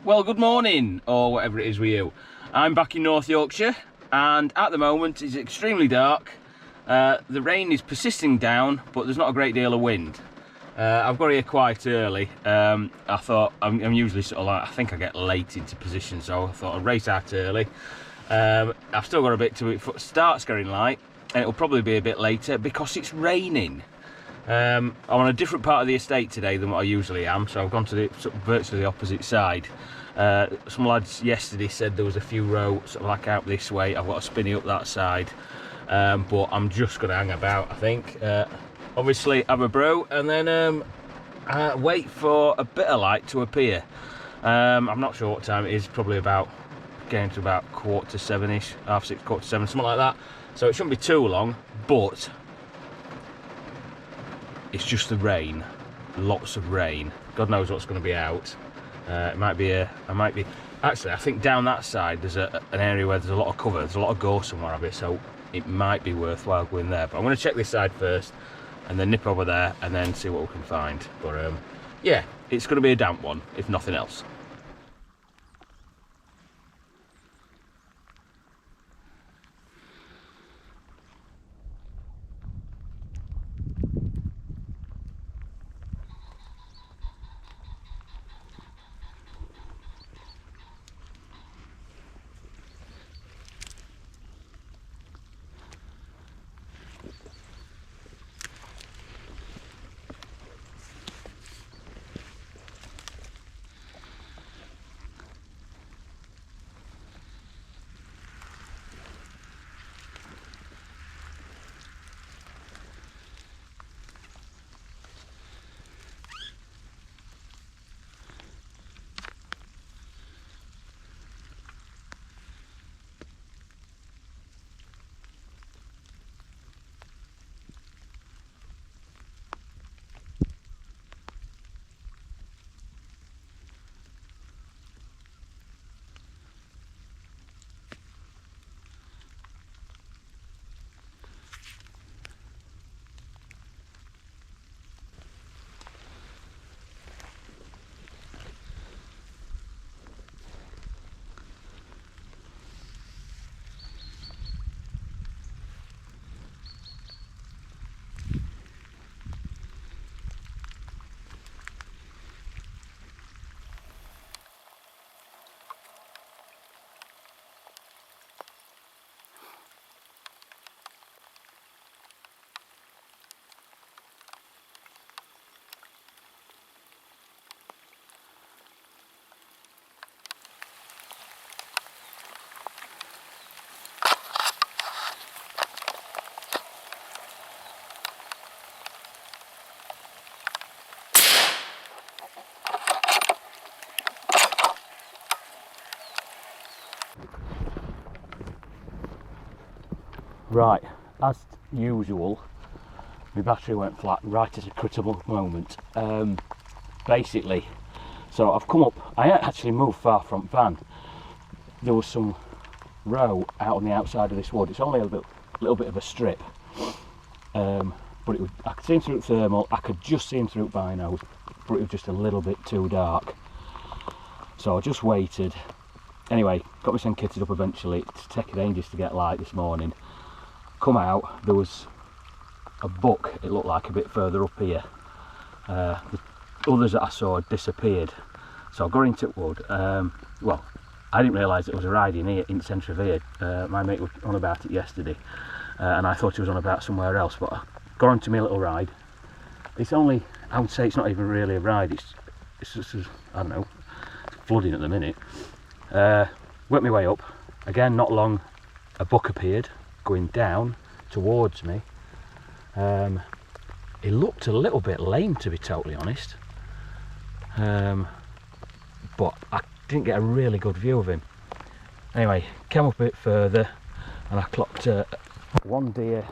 Well, good morning, or whatever it is with you. I'm back in North Yorkshire, and at the moment it's extremely dark. The rain is persisting down, but there's not a great deal of wind. I've got here quite early. I thought, I'm usually sort of like, I think I get late into position, so I thought I'd race out early. I've still got a bit to it, it starts getting light, and it'll probably be a bit later because it's raining. I'm on a different part of the estate today than what I usually am, so I've gone to the sort of virtually the opposite side. Some lads yesterday said there was a few row sort of like out this way. I've got a spinny up that side, but I'm just going to hang about, I think. Obviously have a brew and then wait for a bit of light to appear. I'm not sure what time it is, probably about getting to about 6:45-ish, 6:30, 7:15, something like that. So it shouldn't be too long, but it's just the rain, lots of rain. God knows what's going to be out. It might be actually I think down that side there's an area where there's a lot of cover, there's a lot of gorse somewhere of it, so it might be worthwhile going there. But I'm going to check this side first and then nip over there and then see what we can find. But yeah, it's going to be a damp one if nothing else. Right, as usual, my battery went flat right at a critical moment. Basically, so I've come up, I ain't actually moved far from van. There was some roe out on the outside of this wood. It's only a little bit of a strip, but I could see him through thermal, I could just see him through binos, but it was just a little bit too dark. So I just waited. Anyway, got myself kitted up eventually. It's taken ages to get light this morning. Come out, there was a buck, it looked like, a bit further up here. The others that I saw had disappeared, so I got into wood. Well, I didn't realise it was a ride in here, in the centre of here. My mate was on about it yesterday, and I thought he was on about somewhere else, but I got onto my little ride. It's only, I would say it's not even really a ride, it's just, I don't know, it's flooding at the minute. Worked my way up, again not long, a buck appeared going down towards me. He looked a little bit lame, to be totally honest, but I didn't get a really good view of him. Anyway, came up a bit further and I clocked one deer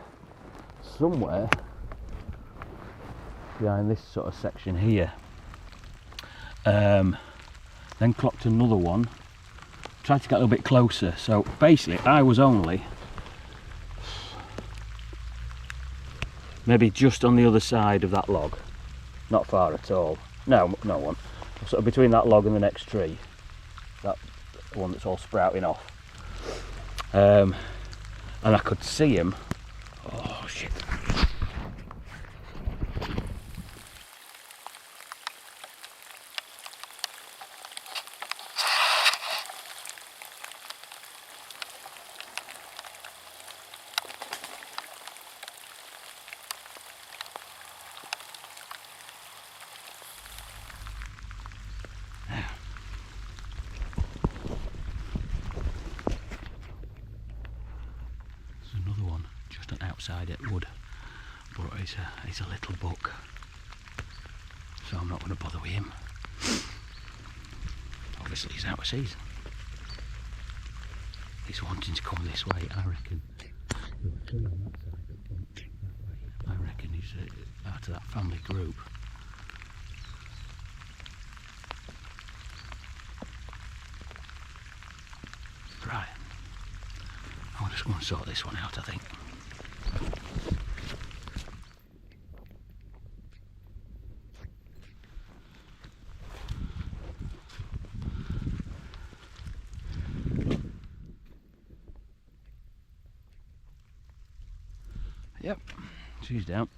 somewhere behind this sort of section here. Then clocked another one, tried to get a little bit closer. So basically I was only maybe just on the other side of that log, not far at all. No one. Sort of between that log and the next tree. that one that's all sprouting off. And I could see him. Oh shit. Outside at wood, but he's a little buck, so I'm not going to bother with him. Obviously he's out of season. He's wanting to come this way, I reckon. I reckon he's out of that family group. Right, I'm just going to sort this one out, I think. Yep, she's down.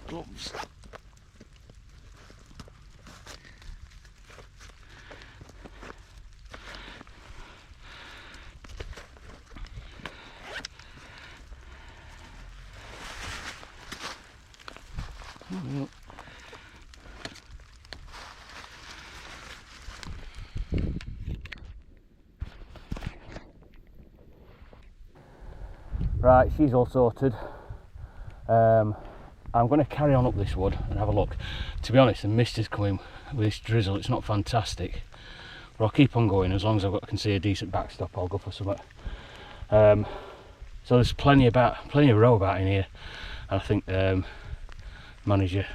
Gloves. Right, she's all sorted. I'm going to carry on up this wood and have a look. To be honest, the mist is coming with this drizzle. It's not fantastic, but I'll keep on going as long as I can see a decent backstop. I'll go for something. So there's plenty of roe about in here, and I think manager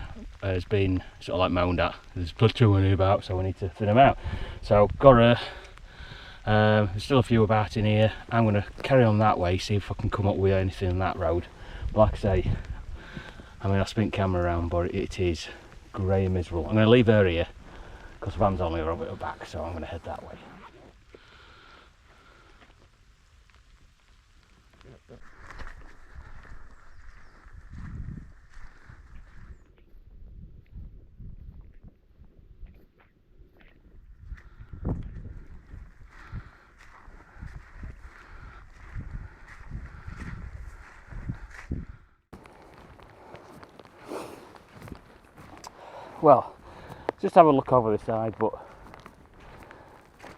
has been sort of like moaned at. There's too many about, so we need to thin them out. So got her. There's still a few about in here. I'm going to carry on that way, see if I can come up with anything on that road. But like I say, I mean, I spin camera around, but it is grey and miserable. I'm going to leave her here because Van's only a bit back, so I'm going to head that way. Well, just have a look over the side, but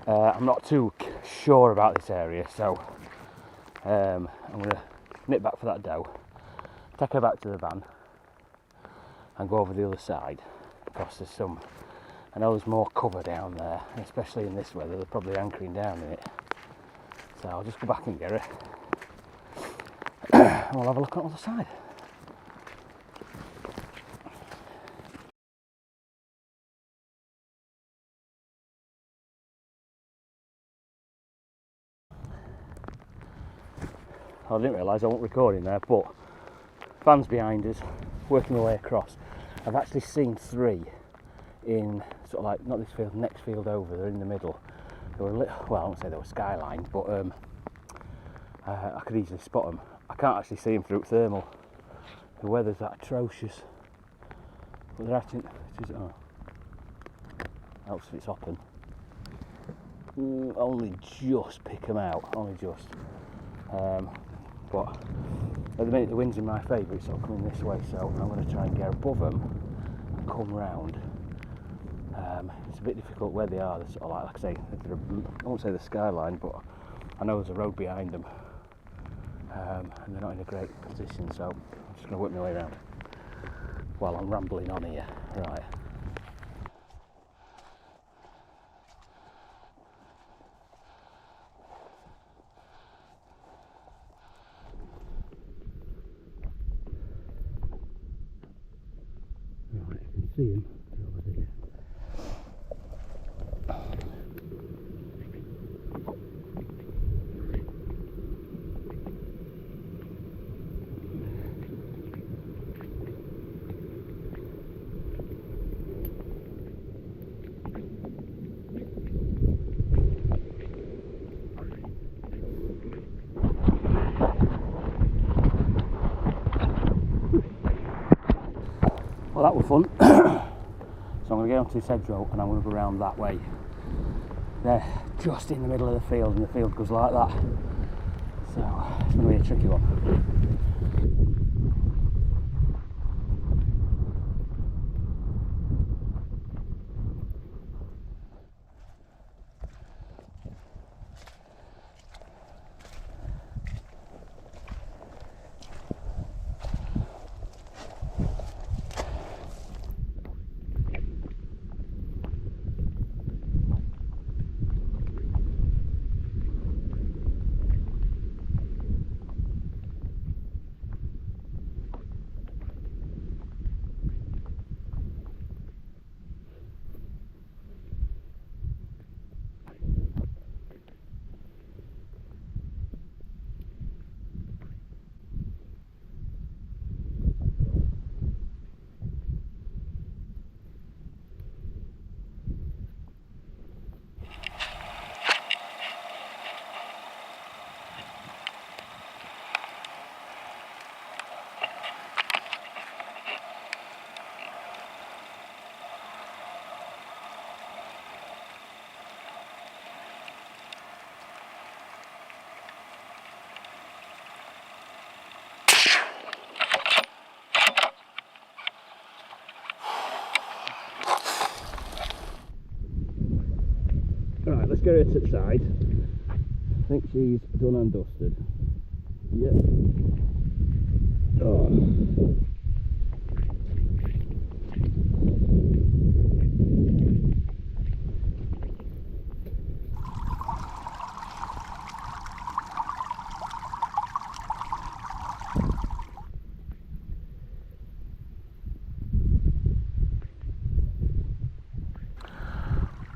I'm not too sure about this area, so I'm going to nip back for that doe, take her back to the van and go over the other side, because I know there's more cover down there, and especially in this weather they're probably anchoring down in it, so I'll just go back and get her and we'll have a look on the other side. I didn't realise I wasn't recording there, but Van's behind us, working my way across. I've actually seen three in sort of like, not this field, next field over, they're in the middle. They were well, I won't say they were skylined, but I could easily spot them. I can't actually see them through thermal. The weather's that atrocious. But they're actually, oh, helps if it's open. Only just pick them out, only just. But at the minute the wind's in my favour, it's sort of coming this way, so I'm going to try and get above them and come round. It's a bit difficult where they are. They're sort of like I say, I won't say the skyline, but I know there's a road behind them, and they're not in a great position, so I'm just going to work my way around while I'm rambling on here. Right. Right, you can see him over there. that was fun. So I'm going to get onto this hedgerow and I'm going to go around that way. They're just in the middle of the field and the field goes like that. So it's going to be a tricky one. Right, let's get her to the side. I think she's done and dusted. Yeah. Oh.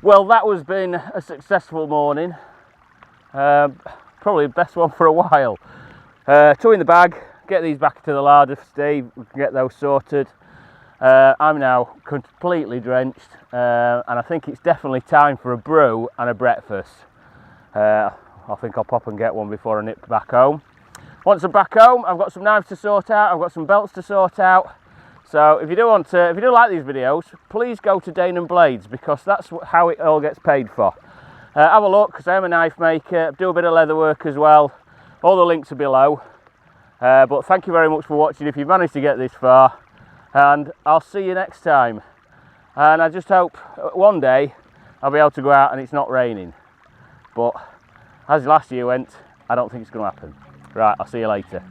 Well, that has been a successful morning. Probably the best one for a while. Two in the bag, get these back to the larder for Steve, we can get those sorted. I'm now completely drenched and I think it's definitely time for a brew and a breakfast. I think I'll pop and get one before I nip back home. Once I'm back home, I've got some knives to sort out, I've got some belts to sort out. So if you do like these videos, please go to Dane & Blades because that's how it all gets paid for. Have a look because I am a knife maker, do a bit of leather work as well. All the links are below. But thank you very much for watching if you've managed to get this far. And I'll see you next time. And I just hope one day I'll be able to go out and it's not raining. But as last year went, I don't think it's going to happen. Right, I'll see you later.